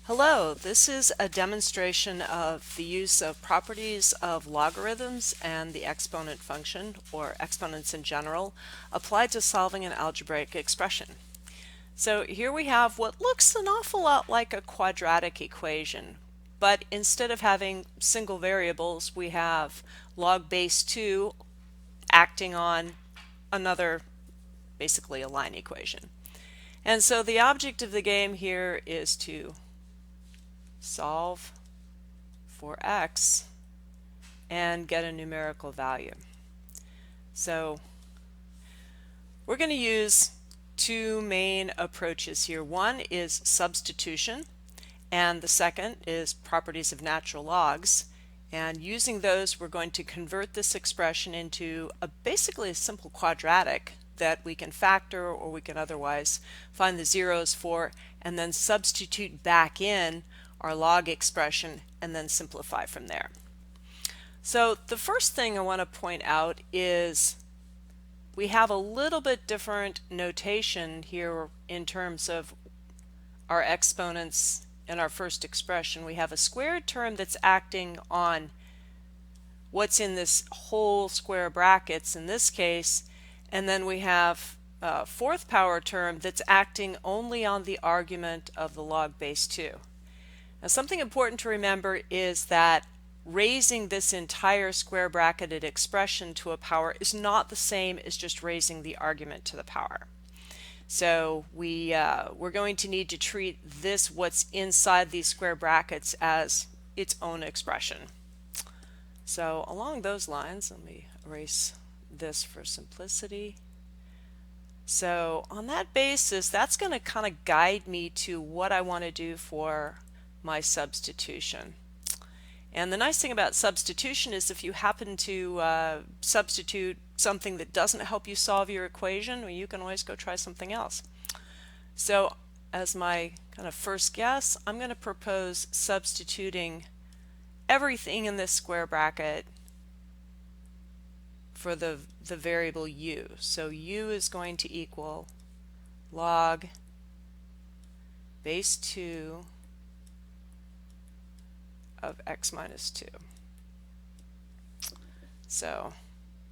Hello, this is a demonstration of the use of properties of logarithms and the exponent function, or exponents in general, applied to solving an algebraic expression. So here we have what looks an awful lot like a quadratic equation, but instead of having single variables, we have log base 2 acting on another, basically a line equation. And so the object of the game here is to solve for x and get a numerical value. So we're going to use two main approaches here. One is substitution, and the second is properties of natural logs. And using those, we're going to convert this expression into basically a simple quadratic that we can factor, or we can otherwise find the zeros for, and then substitute back in our log expression and then simplify from there. So the first thing I want to point out is we have a little bit different notation here in terms of our exponents in our first expression. We have a squared term that's acting on what's in this whole square brackets in this case, and then we have a fourth power term that's acting only on the argument of the log base 2. Now, something important to remember is that raising this entire square bracketed expression to a power is not the same as just raising the argument to the power. So we're going to need to treat this, what's inside these square brackets, as its own expression. So along those lines, let me erase this for simplicity. So on that basis, that's going to kind of guide me to what I want to do for my substitution. And the nice thing about substitution is if you happen to substitute something that doesn't help you solve your equation, well, you can always go try something else. So as my kind of first guess, I'm going to propose substituting everything in this square bracket for the variable u. So u is going to equal log base 2 of x minus 2. So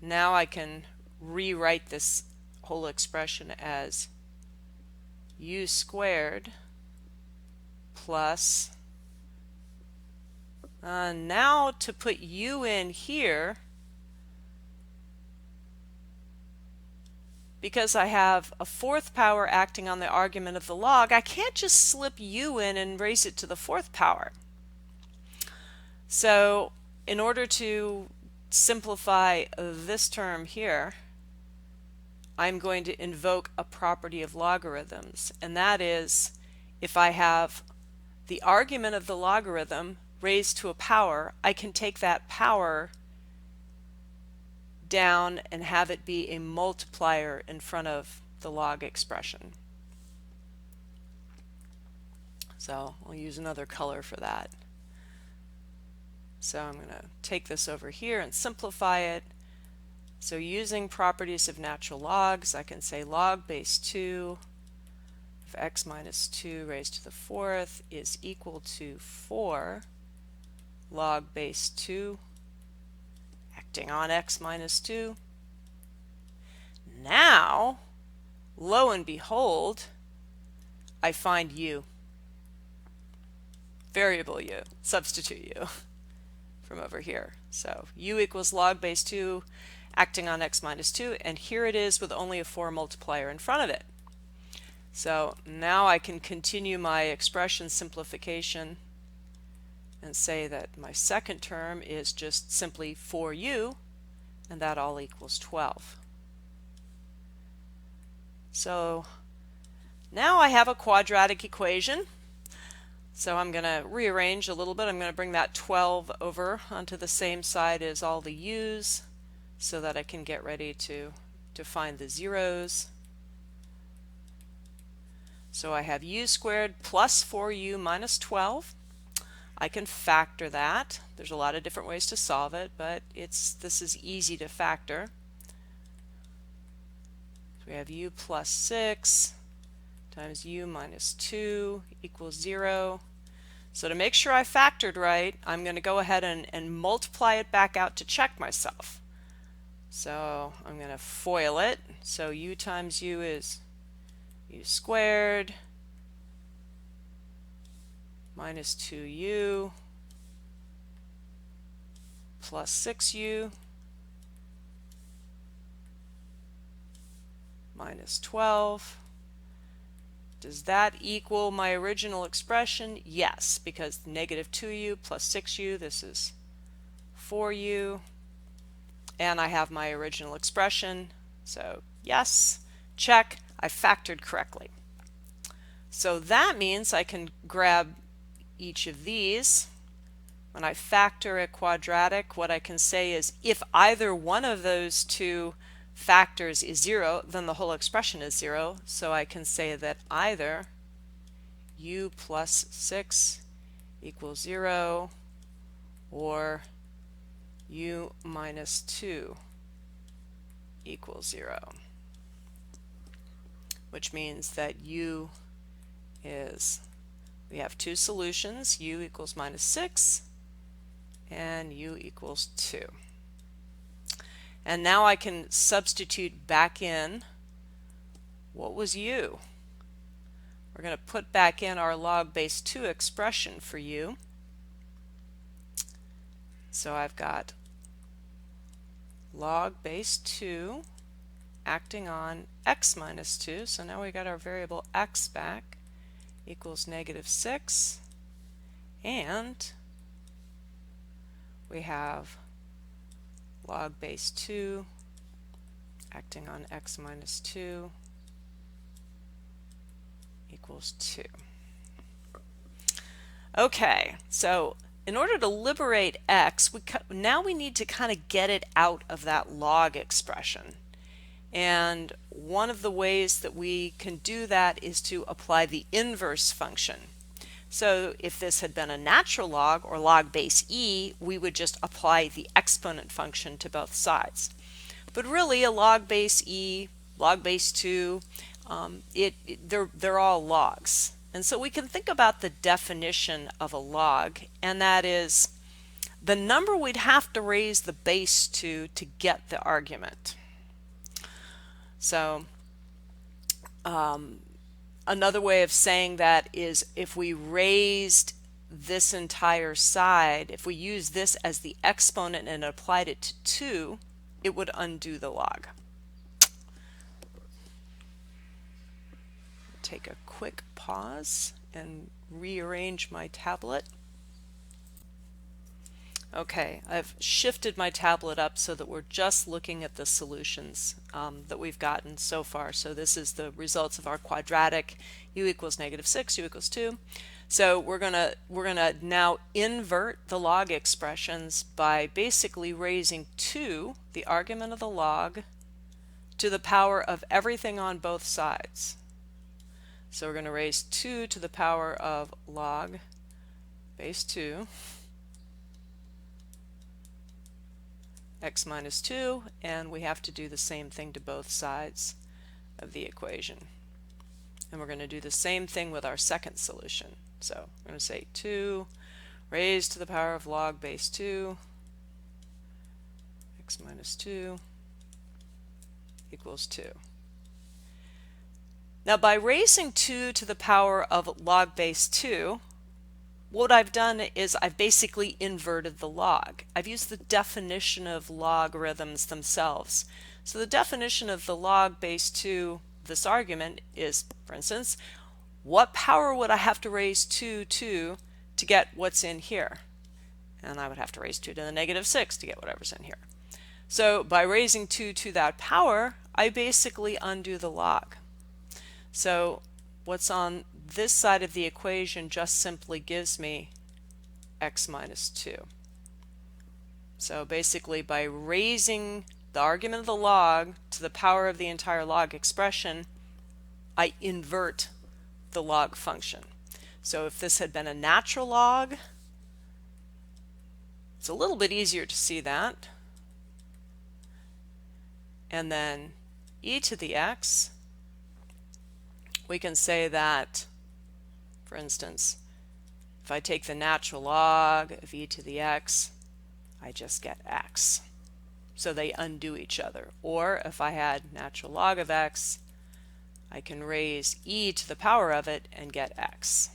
now I can rewrite this whole expression as u squared plus, now to put u in here, because I have a fourth power acting on the argument of the log, I can't just slip u in and raise it to the fourth power. So in order to simplify this term here, I'm going to invoke a property of logarithms, and that is if I have the argument of the logarithm raised to a power, I can take that power down and have it be a multiplier in front of the log expression. So I'll use another color for that. So I'm going to take this over here and simplify it. So using properties of natural logs, I can say log base 2 of x minus 2 raised to the fourth is equal to 4 log base 2 acting on x minus 2. Now, lo and behold, I find u, variable u, substitute u from over here. So u equals log base 2 acting on x minus 2, and here it is with only a 4 multiplier in front of it. So now I can continue my expression simplification and say that my second term is just simply 4u, and that all equals 12. So now I have a quadratic equation. So I'm going to rearrange a little bit. I'm going to bring that 12 over onto the same side as all the u's so that I can get ready to find the zeros. So I have u squared plus 4u minus 12. I can factor that. There's a lot of different ways to solve it, but this is easy to factor. So we have u plus 6 times u minus 2 equals 0. So to make sure I factored right, I'm going to go ahead and multiply it back out to check myself. So I'm going to FOIL it. So u times u is u squared minus 2u plus 6u minus 12. Does that equal my original expression? Yes, because negative 2u plus 6u, this is 4u, and I have my original expression. So yes, check, I factored correctly. So that means I can grab each of these. When I factor a quadratic, what I can say is if either one of those two factors is 0, then the whole expression is 0. So I can say that either u plus 6 equals 0 or u minus 2 equals 0, which means that u is, we have two solutions, u equals minus 6 and u equals 2. And now I can substitute back in what was u. We're going to put back in our log base 2 expression for u. So I've got log base 2 acting on x minus 2. So now we got our variable x back equals negative 6. And we have log base 2 acting on x minus 2 equals 2. Okay, so in order to liberate x, now we need to kind of get it out of that log expression. And one of the ways that we can do that is to apply the inverse function. So if this had been a natural log or log base e, we would just apply the exponent function to both sides. But really a log base e, log base 2, they're all logs. And so we can think about the definition of a log, and that is the number we'd have to raise the base to get the argument. So another way of saying that is if we raised this entire side, if we used this as the exponent and applied it to 2, it would undo the log. Take a quick pause and rearrange my tablet. Okay, I've shifted my tablet up so that we're just looking at the solutions that we've gotten so far. So this is the results of our quadratic, u equals negative 6, u equals 2. So we're gonna now invert the log expressions by basically raising 2, the argument of the log, to the power of everything on both sides. So we're going to raise 2 to the power of log base 2 x minus 2, and we have to do the same thing to both sides of the equation. And we're going to do the same thing with our second solution. So we're going to say 2 raised to the power of log base 2 x minus 2 equals 2. Now by raising 2 to the power of log base 2, what I've done is I've basically inverted the log. I've used the definition of logarithms themselves. So the definition of the log base 2, this argument, is, for instance, what power would I have to raise 2 to get what's in here? And I would have to raise 2 to the negative 6 to get whatever's in here. So by raising 2 to that power, I basically undo the log. So what's on this side of the equation just simply gives me x minus 2. So basically by raising the argument of the log to the power of the entire log expression, I invert the log function. So if this had been a natural log, it's a little bit easier to see that. And then e to the x, we can say that, for instance, If I take the natural log of e to the x, I just get x. So they undo each other. Or if I had natural log of x, I can raise e to the power of it and get x.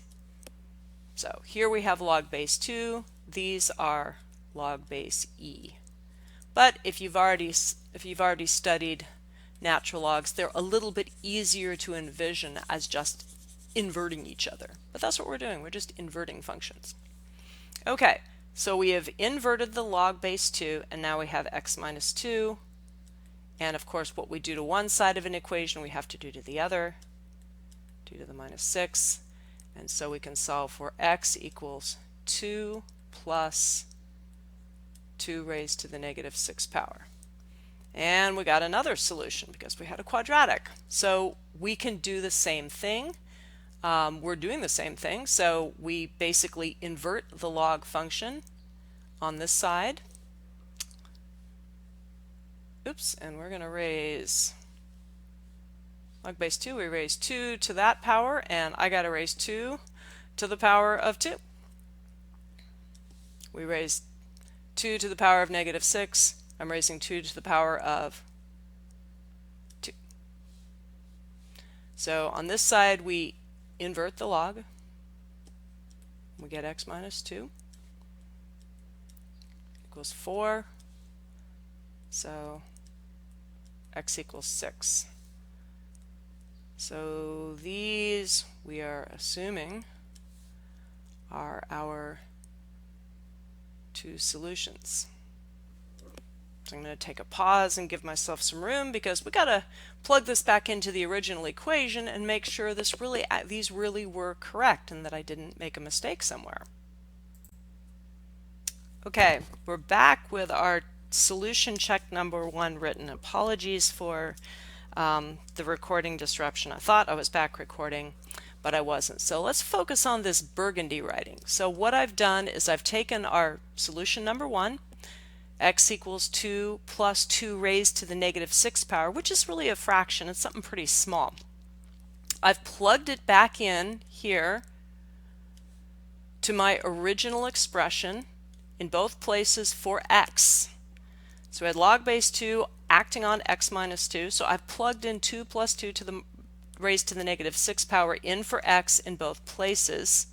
So here we have log base 2. These are log base e. But if you've already studied natural logs, they're a little bit easier to envision as just inverting each other. But that's what we're doing. We're just inverting functions. Okay, so we have inverted the log base 2, and now we have x minus 2. And of course, what we do to one side of an equation, we have to do to the other, 2 to the minus 6. And so we can solve for x equals 2 plus 2 raised to the negative 6 power. And we got another solution because we had a quadratic. So we can do the same thing. We're doing the same thing. So we basically invert the log function on this side. Oops, and we're going to raise log base 2. We raise 2 to that power, and I got to raise 2 to the power of 2. We raise 2 to the power of negative 6. I'm raising 2 to the power of 2. So on this side, we invert the log. We get x minus 2 equals 4. So x equals 6. So these, we are assuming, are our two solutions. So I'm going to take a pause and give myself some room because we got to plug this back into the original equation and make sure these really were correct and that I didn't make a mistake somewhere. Okay, we're back with our solution check number 1 written. Apologies for the recording disruption. I thought I was back recording, but I wasn't. So let's focus on this burgundy writing. So what I've done is I've taken our solution number 1, x equals 2 plus 2 raised to the negative 6 power, which is really a fraction. It's something pretty small. I've plugged it back in here to my original expression in both places for x. So we had log base 2 acting on x minus 2. So I've plugged in 2 plus 2 to the raised to the negative 6 power in for x in both places.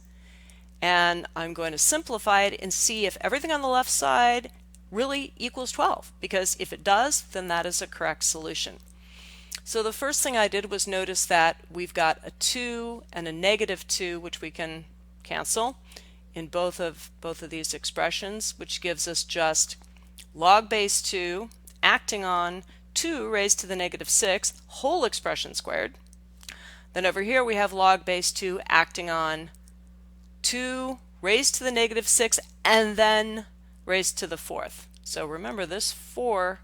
And I'm going to simplify it and see if everything on the left side really equals 12. Because if it does, then that is a correct solution. So the first thing I did was notice that we've got a 2 and a negative 2, which we can cancel in both of these expressions, which gives us just log base 2 acting on 2 raised to the negative 6 whole expression squared. Then over here we have log base 2 acting on 2 raised to the negative 6 and then raised to the 4th. So remember, this 4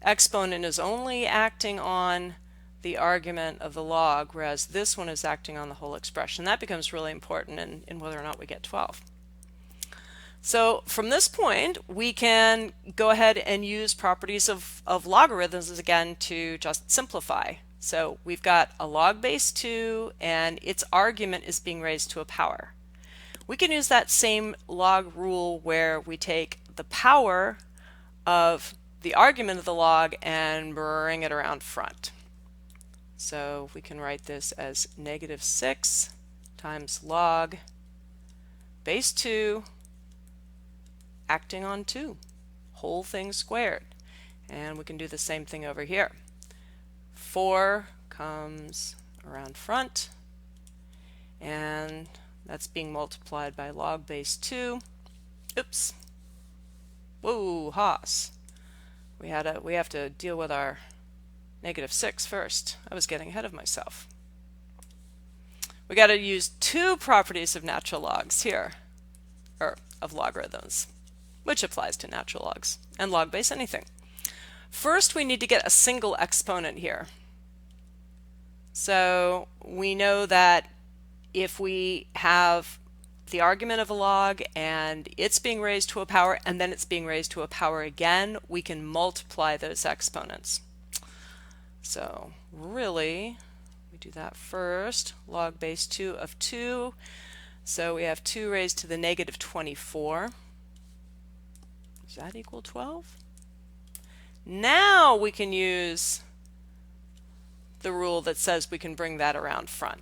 exponent is only acting on the argument of the log, whereas this one is acting on the whole expression. That becomes really important in whether or not we get 12. So from this point, we can go ahead and use properties of logarithms again to just simplify. So we've got a log base 2 and its argument is being raised to a power. We can use that same log rule where we take the power of the argument of the log and bring it around front. So we can write this as negative 6 times log base 2 acting on 2, whole thing squared. And we can do the same thing over here. 4 comes around front, and that's being multiplied by log base 2. Oops. Whoa, Haas. We have to deal with our negative 6 first. I was getting ahead of myself. We got to use two properties of natural logs here, or of logarithms, which applies to natural logs and log base anything. First, we need to get a single exponent here. So we know that if we have the argument of a log and it's being raised to a power and then it's being raised to a power again, we can multiply those exponents. So really, we do that first. Log base 2 of 2. So we have 2 raised to the negative 24. Does that equal 12? Now we can use the rule that says we can bring that around front.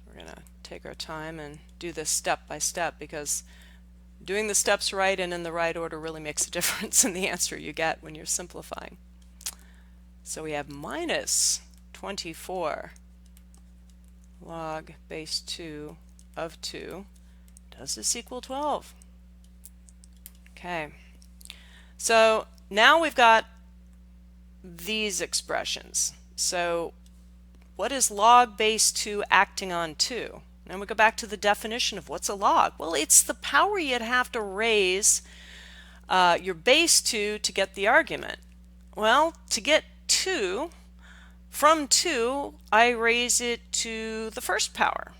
We're going to take our time and do this step by step, because doing the steps right and in the right order really makes a difference in the answer you get when you're simplifying. So we have minus 24 log base 2 of 2. Does this equal 12? Okay. So now we've got these expressions. So what is log base 2 acting on 2? Now we go back to the definition of what's a log. Well, it's the power you'd have to raise your base 2 to get the argument. Well, to get 2, from 2, I raise it to the first power.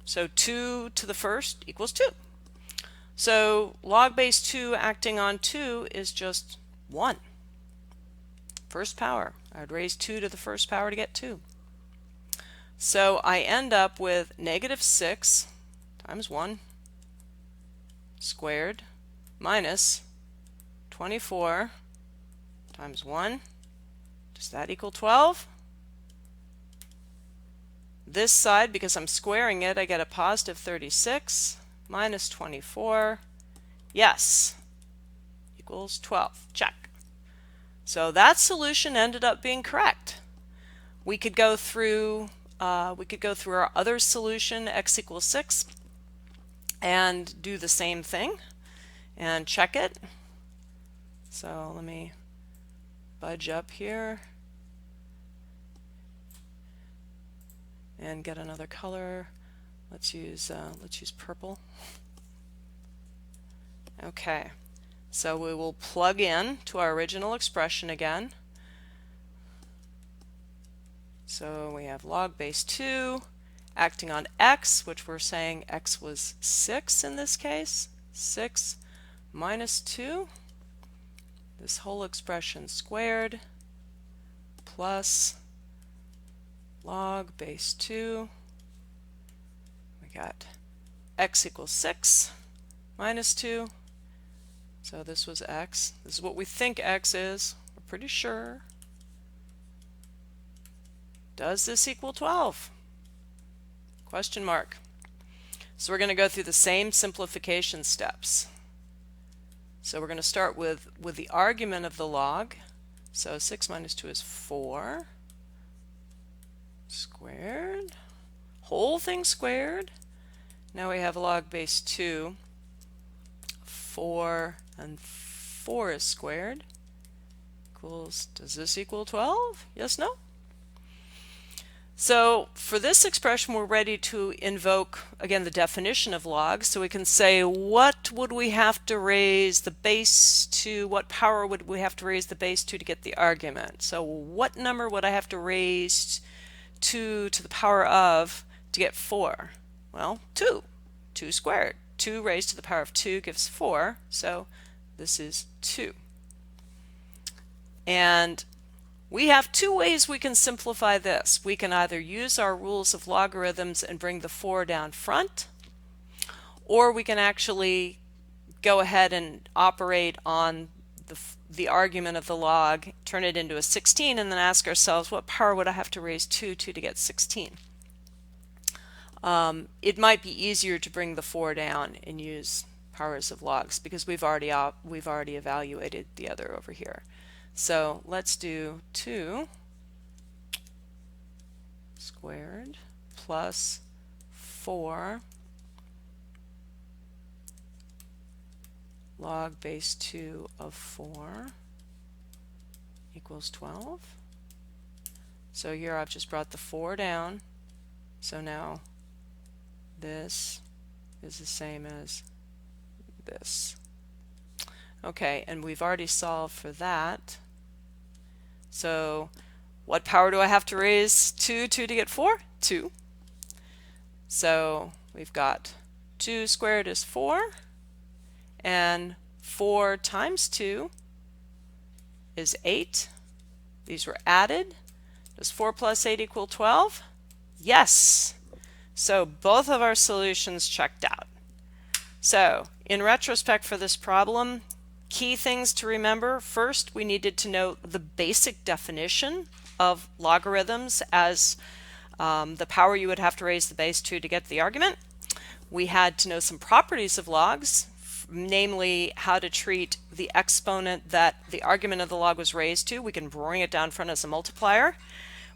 So 2 to the first equals 2. So log base 2 acting on 2 is just 1. First power. I would raise 2 to the first power to get 2. So I end up with negative 6 times 1 squared minus 24 times 1. Does that equal 12? This side, because I'm squaring it, I get a positive 36 minus 24. Yes, equals 12. Check. So that solution ended up being correct. We could go through our other solution, x equals 6, and do the same thing and check it. So let me budge up here and get another color. Let's use purple. Okay, so we will plug in to our original expression again. So we have log base 2 acting on x, which we're saying x was 6 in this case. 6 minus 2, this whole expression squared, plus log base 2. We got x equals 6 minus 2. So this was x. This is what we think x is. We're pretty sure. Does this equal 12? Question mark. So we're going to go through the same simplification steps. So we're going to start with the argument of the log. So 6 minus 2 is 4 squared. Whole thing squared. Now we have log base 2. 4 and 4 is squared. Equals, does this equal 12? Yes, no? So for this expression, we're ready to invoke, again, the definition of log. So we can say, what would we have to raise the base to, what power would we have to raise the base to get the argument? So what number would I have to raise 2 to the power of to get 4? Well, 2. 2 squared. 2 raised to the power of 2 gives 4. So this is 2. And we have two ways we can simplify this. We can either use our rules of logarithms and bring the 4 down front, or we can actually go ahead and operate on the argument of the log, turn it into a 16, and then ask ourselves, what power would I have to raise 2 to get 16? It might be easier to bring the 4 down and use powers of logs, because we've already evaluated the other over here. So let's do 2 squared plus 4 log base 2 of 4 equals 12. So here I've just brought the 4 down. So now this is the same as this. Okay, and we've already solved for that. So what power do I have to raise 2 to get 4? 2. So we've got 2 squared is 4, and 4 times 2 is 8. These were added. Does 4 plus 8 equal 12? Yes. So both of our solutions checked out. So in retrospect for this problem, key things to remember. First, we needed to know the basic definition of logarithms as the power you would have to raise the base to get the argument. We had to know some properties of logs, namely how to treat the exponent that the argument of the log was raised to. We can bring it down front as a multiplier.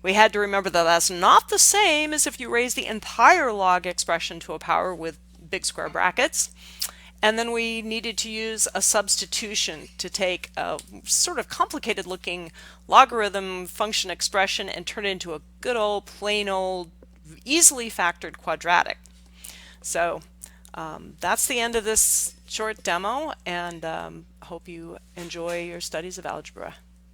We had to remember that that's not the same as if you raise the entire log expression to a power with big square brackets. And then we needed to use a substitution to take a sort of complicated looking logarithm function expression and turn it into a good old plain old easily factored quadratic. So that's the end of this short demo, and hope you enjoy your studies of algebra.